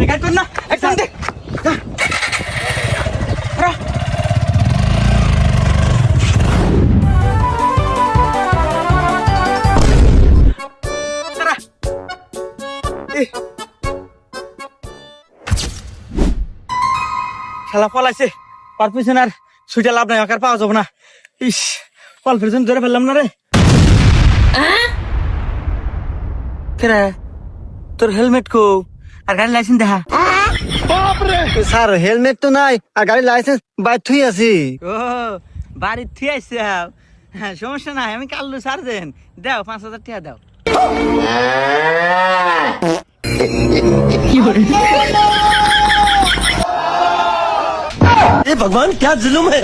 এই গাড়ি কর না একদম দে খেলা ফলাইছে পার পিছনে আর ছুটে লাভ নাই আকার পাওয়া যাবো না ইস কল ফেরজন ধরে ফেললাম না রে কেরা তোর হেলমেট কো আর গাড়ি লাইসেন্স দেখা স্যার হেলমেট তো নাই আর গাড়ির লাইসেন্স বাইর থুই আছি। ও বাড়ির থুই আইছে হ্যাঁ সমস্যা নাই আমি কাল্লু সার্জেন দাও 5,000 টাকা দাও ए भगवान क्या जुलुम है।